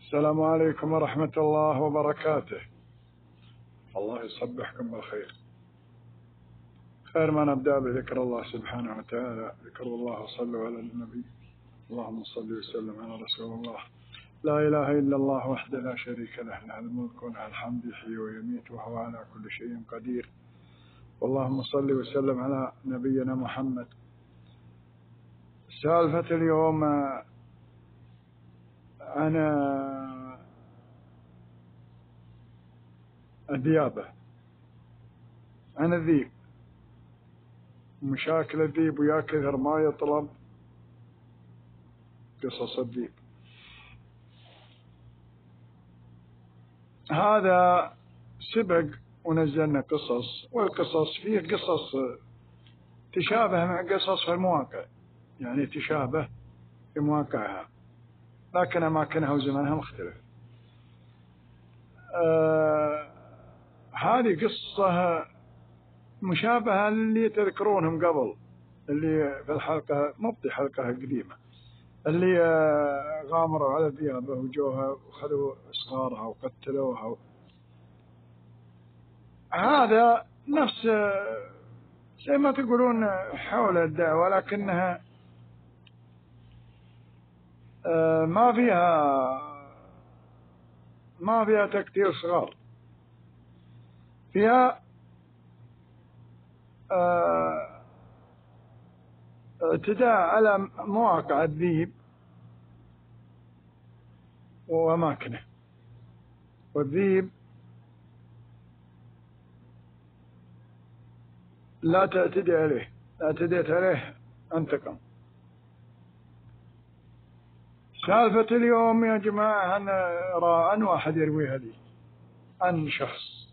السلام عليكم ورحمة الله وبركاته. الله يصبحكم بالخير. خير ما نبدأ بذكر الله سبحانه وتعالى. ذكر الله وصلوا على النبي. اللهم صل وسلم على رسول الله. لا إله إلا الله وحده لا شريك له، له الملك وله الحمد، يحيي ويميت وهو على كل شيء قدير. اللهم صل وسلم على نبينا محمد. سالفة اليوم عن الذيابة، عن الذيب، مشاكل الذيب، ويا كثر ما يطلب قصص الذيب. هذا سبق ونزلنا قصص، والقصص فيه قصص تشابه مع قصص في المواقع، يعني تشابه في مواقعها، لكن أماكنها وزمانها مختلف. هذه قصة مشابهة اللي تذكرونهم قبل، اللي في الحلقة مبدي حلقة قديمة، اللي غامروا على الذئاب وجوها وخذوا أصغارها وقتلوها. هذا نفس زي ما تقولون حول الدعوة، لكنها ما فيها تقتيل صغار، فيها اعتداء على مواقع الذيب وأماكنه. والذيب لا تعتدي عليه، اعتديت عليه انتقم. سالفة اليوم يا جماعة عن واحد يرويها لي، عن شخص.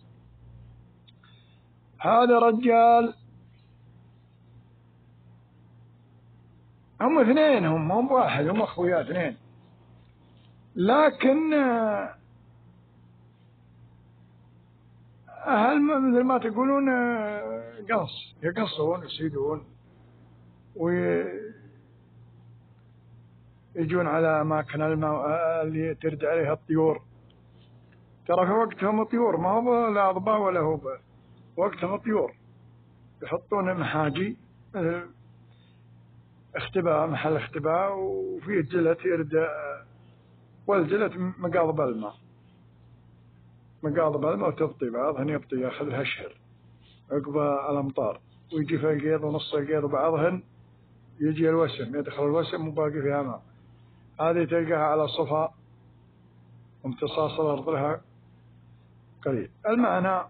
هذا رجال، هم اثنين، هم واحد، هم أخويا اثنين، لكن أهل مثل ما تقولون قص، يقصون يصيدون ويجون على أماكن اللي ترد عليها الطيور. ترى في وقتهم الطيور، ما هو لا أضباء ولا هو وقتهم الطيور، يحطون محاجي اختباء، محل اختباء، وفيه جلت يرد، والجلت مقاضب الماء، مقاضب الماء، وتبطي بعضهن يبطي ياخذ لها شهر عقب الأمطار، ويجي في القيض ونص القيض، وبعضهن يجي الوسم، يدخل الوسم وباقي فيها ماء. هذه تلقاها على صفا وامتصاص الأرض لها قليل. المعنى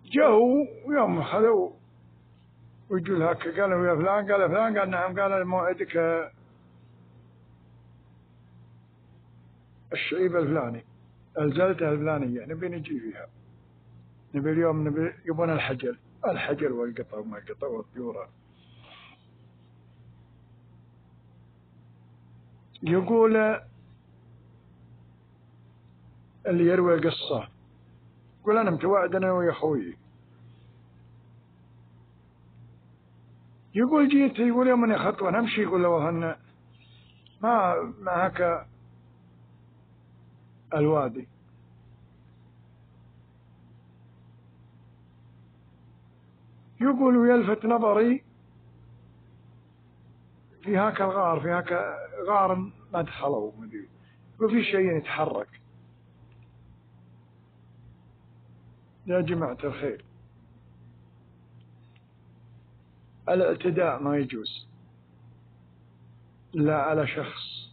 جو يوم خذوا ويجوا لها، قالوا يا فلان، قال فلان، قال نعم، قال موعدك الشعيب الفلاني، الجلدة الفلانية، نبي نجي فيها، نبي اليوم، نبي يبون الحجر والقطع وما قطع والطيورة. يقول اللي يروي قصة، يقول أنا متوعد أنا ويا أخوي، يقول جيت، يقول يوم أني خطوة نمشي، يقول له والله ما معك الوادي، يقول ويلفت نظري في هاك الغار، في هاك غار مدخله مدري، يقول في شيء يتحرك. يا جماعة الخير، الاعتداء ما يجوز، لا على شخص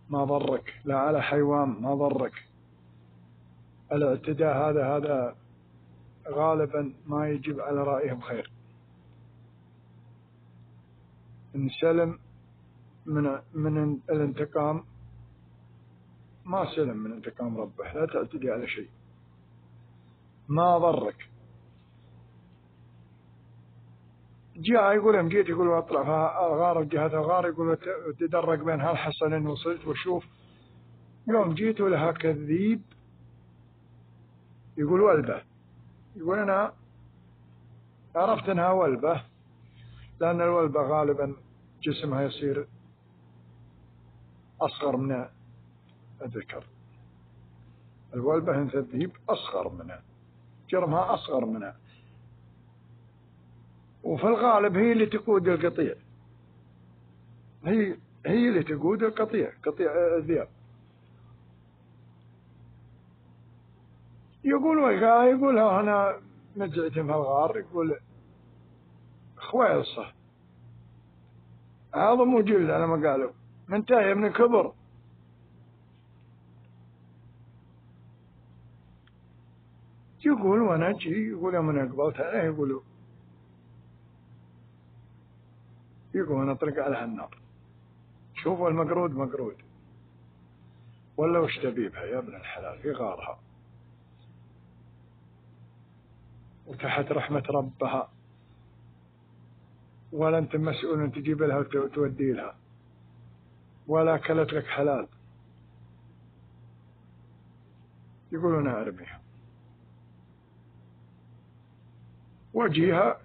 ما ضرك، لا على حيوان ما ضرك. الاعتداء هذا غالبا ما يجب على رأيهم خير. إن سلم من الانتقام، ما سلم من انتقام ربه. لا تعتدي على شيء ما ضرك. جاء يقول يوم جيت، يقول اطلع في الغار، جهة الغار، يقول تدرج بين هالحصنين وصلت وشوف. يوم جيت ولها كذيب، يقول ولبه، يقول أنا عرفت أنها ولبه، لأن الولبة غالبا جسمها يصير أصغر من الذكر. الولبة أنثى الذئب أصغر منها، جرمها أصغر منها، وفي الغالب هي اللي تقود القطيع، هي اللي تقود القطيع، قطيع الذئاب. يقولها أنا نزعت في الغار، يقول خويصة عظم وجلد على ما قالوا، منتهي من الكبر. يقول وانا اجي، يقول يوم انا قبلت عليه، يقول انا اطرق على النار. شوفوا المقرود مقرود ولا وش تبيبها يا ابن الحلال في غارها وتحت رحمة ربها، ولا انت مسؤول ان تجيب لها وتودي لها، ولا اكلت لك حلال. يقولون انا ارميها واجيها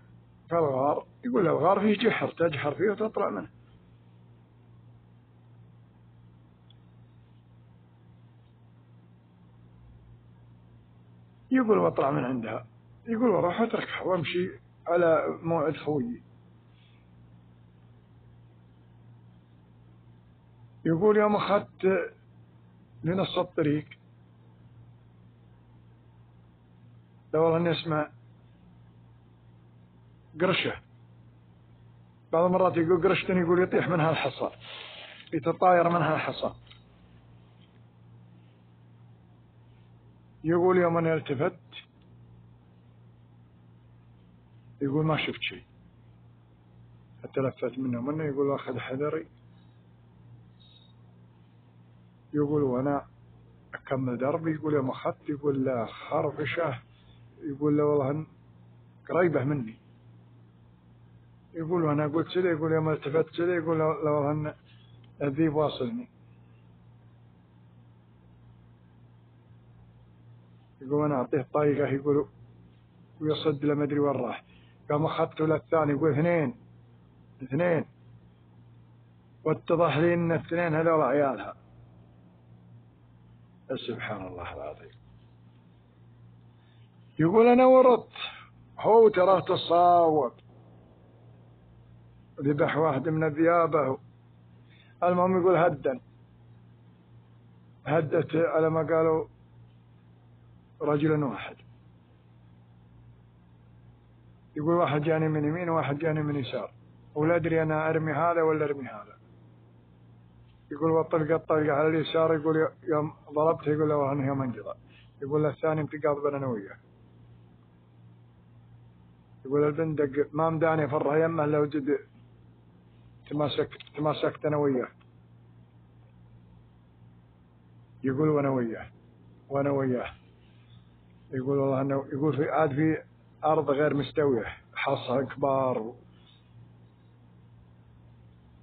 في الغار. يقول الغار فيه جحر، تجحر فيه وتطلع منه. يقول واطلع من عندها، يقول واروح اتركها وامشي على موعد خويي. يقول يوم اخذت لنص الطريق، لو والله اني اسمع قرشه، بعض المرات يقول قرشتني، يقول يطيح منها الحصى، يتطاير منها الحصى. يقول يوم أنا التفت، يقول ما شفت شيء، حتى لفت منه يقول أخذ حذري. يقول وأنا أكمل دربي، يقول يوم أخذت، يقول لا خرفشة، يقول لا والله قريبة مني. يقول وأنا قلت كذا، يقول يوم التفت كذا، يقول لا والله الذيب واصلني. يقول أنا أعطيه طريقة، يقول ويصد لما أدري وين راح. يوم أخذته للثاني، يقول اثنين، واتضح لي ان الاثنين هذول عيالها. سبحان الله العظيم. يقول انا ورط، هو تراه تصاوب، ذبح واحد من ذيابه. المهم يقول هدت على ما قالوا رجل واحد. يقول واحد جاني من يمين وواحد جاني من يسار، ولا ادري انا ارمي هذا ولا ارمي هذا. يقول والطلقة على اليسار، يقول يوم ضربته، يقول له انه يوم انقضى. يقول له الثاني انتقاض انا وياه. يقول البندق ما مداني فرها يمه لو جد تماسكت انا وياه. يقول وانا وياه. يقول والله انه يقول في ارض غير مستويه، حصى كبار.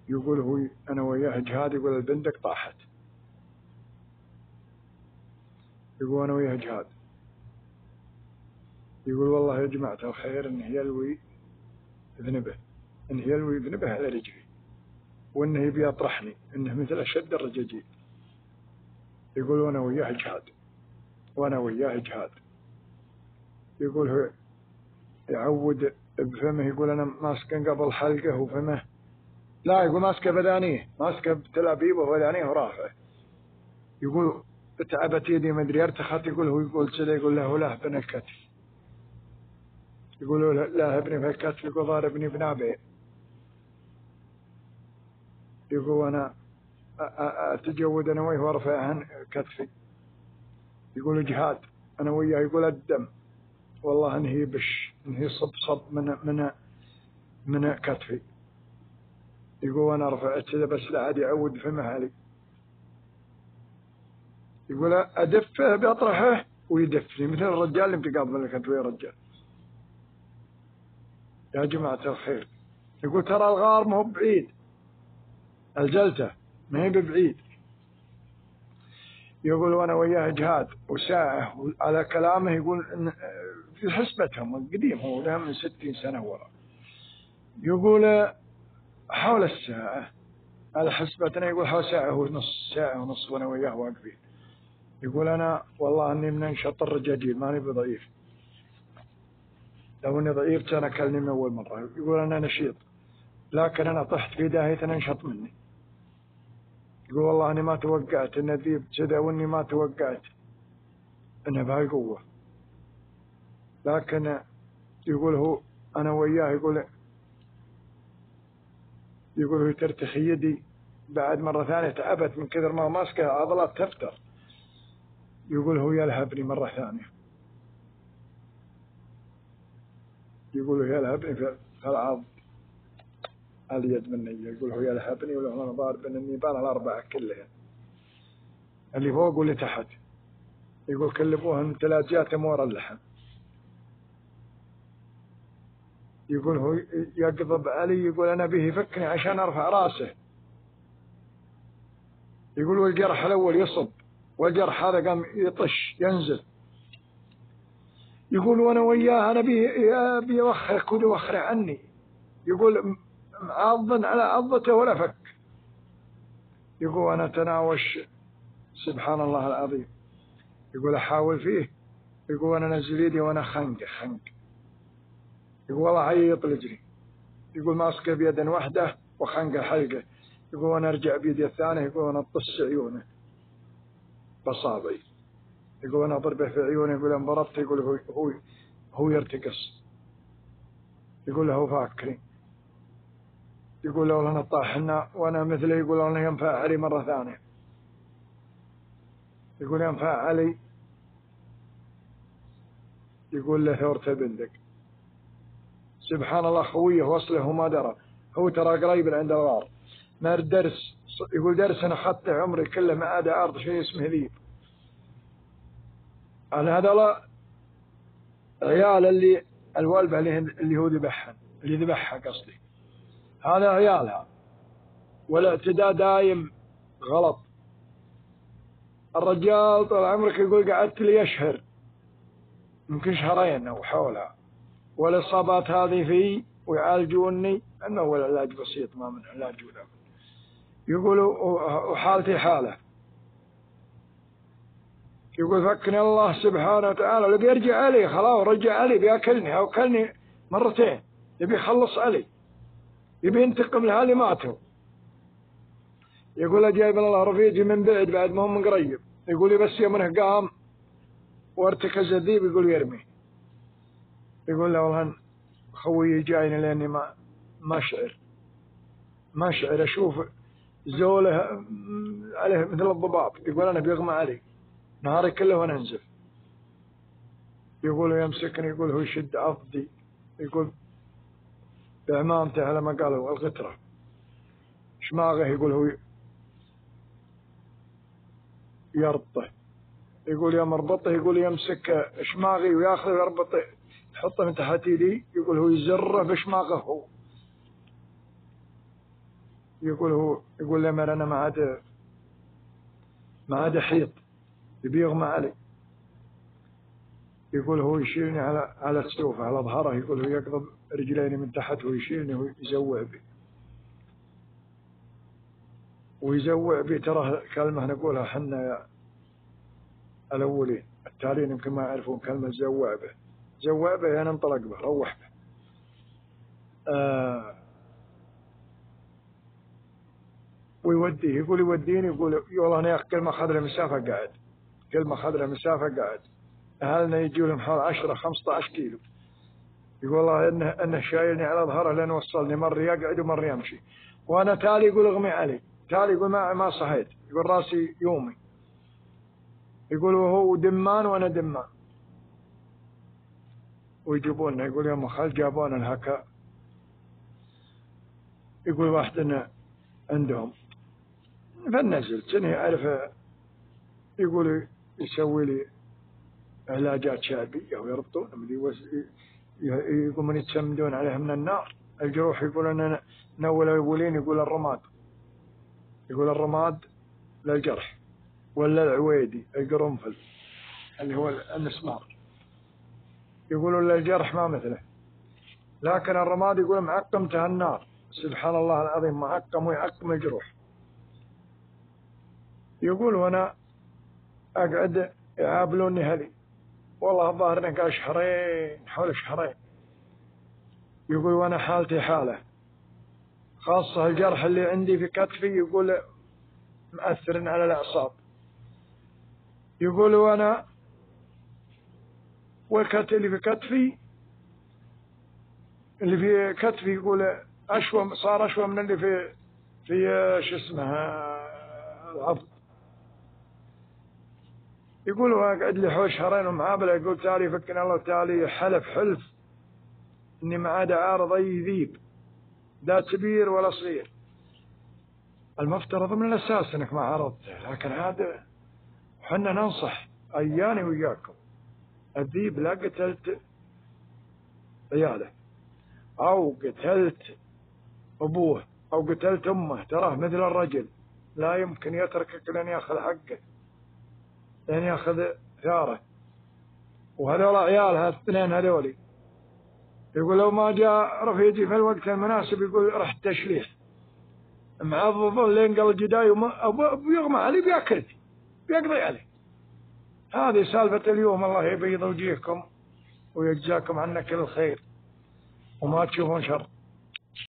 يقول هو انا وياه جهاد. يقول البندق طاحت. يقول انا وياه جهاد. يقول والله يا جماعه الخير انه يلوي ذنبه على رجلي، وانه يبي يطرحني، انه مثل اشد الرجاجيل. يقول وانا وياه جهاد. يقول هو يعود بفمه، يقول انا ماسكه قبل حلقه وفمه، لا يقول ماسكه بدانيه، ماسكه بتلابيبه وبدانيه ورافعه. يقول تعبت يدي ما ادري ارتخت. يقول كذا، يقول له لا ابن الكتف، يقول لا ابني في الكتف، يقول ضاربني بنابه. يقول انا اتجود انا وياه وارفع عن كتفي. يقول جهاد انا وياه. يقول الدم والله انه يبش، انه يصب من كتفي. يقول انا رفعت كذا بس لا عاد يعود فمه علي. يقول ادفه بأطرحه ويدفني مثل الرجال اللي بتقابل ملكة ويا رجال. يا جماعة الخير، يقول ترى الغار ما هو بعيد، الجلسة ما هي بعيد. يقول وانا وياه جهاد وساعة على كلامه. يقول إن في حسبتهم القديم، هو ده من 60 سنة ورا. يقول حول الساعة على حسبتنا، يقول حول ساعة ونص، ساعة ونص وأنا وياه واقفين. يقول أنا والله أني من أنشط الرجاجيل، ماني بضعيف، لو أني ضعيف كان أكلني من أول مرة. يقول أنا نشيط، لكن أنا طحت في داهية أنشط مني. يقول والله أني ما توقعت أن ذيب كذا، وأني ما توقعت أنه بهاي قوة. لكن يقول هو أنا وياه، يقول هو ترتخي يدي بعد مرة ثانية، تعبت من كثر ما ماسكة عضلات تفتر. يقول هو يلهبني مرة ثانية، يقول هو يلهبني في العض اليد مني. يقول هو يلهبني، ولو أنا ضارب أن النيبال الأربعة كلها، اللي فوق واللي تحت. يقول كلبوها من تلاجات مور اللحم. يقول هو يقضب علي، يقول أنا به يفكني عشان أرفع راسه. يقول والجرح الأول يصب، والجرح هذا قام يطش ينزل. يقول وأنا وياه أنا بيوخر كود يوخر عني. يقول عض على عضته ولا فك. يقول أنا تناوش سبحان الله العظيم. يقول أحاول فيه، يقول أنا نزل يدي وأنا خنق. يقول والله عيط لجري. يقول ماسكه بيد واحدة وخنق حلقه. يقول أنا أرجع بيدي الثانية، يقول أنا أطص عيونه بصابعي. يقول أنا أضربه في عيونه. يقول أنا ضربته. يقول هو يرتقص. يقول له فاكرين. يقول لو أنا طاحنا وأنا مثله، يقول أنا ينفع علي مرة ثانية. يقول ينفع علي. يقول له ثورته بندق. سبحان الله خويه وصله وما درى، هو ترى قريب عند الغار. مر درس، يقول درس أنا أخذته عمري كله ما عاد أرض شيء اسمه ذيب. أنا هذا عيال اللي الوالبة اللي هو ذبحها قصدي، هذا عيالها. والاعتداء دايم غلط. الرجال طال عمرك يقول قعدت لي أشهر، يمكن شهرين أو حولها، والإصابات هذه فيه ويعالجوني. أنه هو العلاج بسيط، ما من علاج ولا. يقولوا وحالتي حالة. يقول فكني الله سبحانه وتعالى، اللي بيرجع علي خلاص، رجع علي بياكلني أو كلني مرتين، يبي يخلص علي، يبي ينتقم لهالي ماتوا. يقول جايب الله رفيجي من بعد ما هم من قريب. يقول لي بس يومه قام وارتكز الذيب، يقول يرمي. يقول له والله خوي جايني لاني ما شعر اشوف زوله عليه مثل الضباب. يقول انا بيغمى علي نهاري كله وانا انزف. يقول يمسكني، يقول هو يشد عضدي. يقول بعمامته على ما قالوا الغترة شماغه. يقول هو يربطه. يقول يوم اربطه، يقول يمسك شماغي وياخذه ويربطه، يحطه من تحت يدي. يقول هو يزره بشماغه هو. يقول لما انا ما عاد حيط، يبي يغمى علي. يقول هو يشيلني على السوفة على ظهره. يقول هو يقضب رجليني من تحت ويشيلني ويزوع بي. ترى كلمة نقولها حنا يا الأولين، التاليين يمكن ما يعرفون كلمة زوع به يعني انطلق به، روح به. ويوديه. يقول يوديني. يقول والله أنا كل ما أخذ له مسافة قاعد. أهلنا يجوا لهم حوالي 10-15 كيلو. يقول والله إنه شايلني على ظهره لين وصلني، مر يقعد ومر يمشي. وأنا تالي يقول اغمي علي، تالي يقول ما صحيت، يقول راسي يومي. يقول وهو دمان وأنا دمان. ويجيبوننا. يقول يوم خال جابونا الهكا. يقول واحد عندهم فالنزل كنه يعرف. يقول يسوي لي علاجات شعبية ويربطون يقول من يتسمدون عليها من النار الجروح. يقول أنا نول الأولين. يقول الرماد للجرح، ولا العويدي القرنفل اللي هو المسمار. يقولوا للجرح ما مثله، لكن الرماد يقول معقمته النار سبحان الله العظيم معقم ويعقم الجروح. يقول وأنا أقعد يعابلوني هلي والله ظاهرنا قال شهرين حول شهرين. يقول وأنا حالتي حالة خاصة الجرح اللي عندي في كتفي يقول مأثر على الأعصاب. يقول وأنا والكت اللي في كتفي يقول أشوى صار أشوى من اللي في شو اسمه العضد. يقول وأقعد لي حول شهرين ومعابلة. يقول تالي فكنا الله تالي حلف إني ما عاد عارض أي ذيب لا كبير ولا صغير. المفترض من الأساس إنك ما عرضته، لكن هذا حنا ننصح أياني وياكم الذيب لا قتلت عياله أو قتلت أبوه أو قتلت أمه تراه مثل الرجل لا يمكن يتركك لأن يأخذ حقه لأن يأخذ ثاره. وهذول عيال هالاثنين هذولي. يقول لو ما جاء رفيجي في الوقت المناسب يقول رح تشليح معضض لين قال الجداي ويغمى عليه بيقضي عليه. هذه سالفة اليوم. الله يبيض وجيهكم ويجزاكم عنا كل الخير وما تشوفون شر.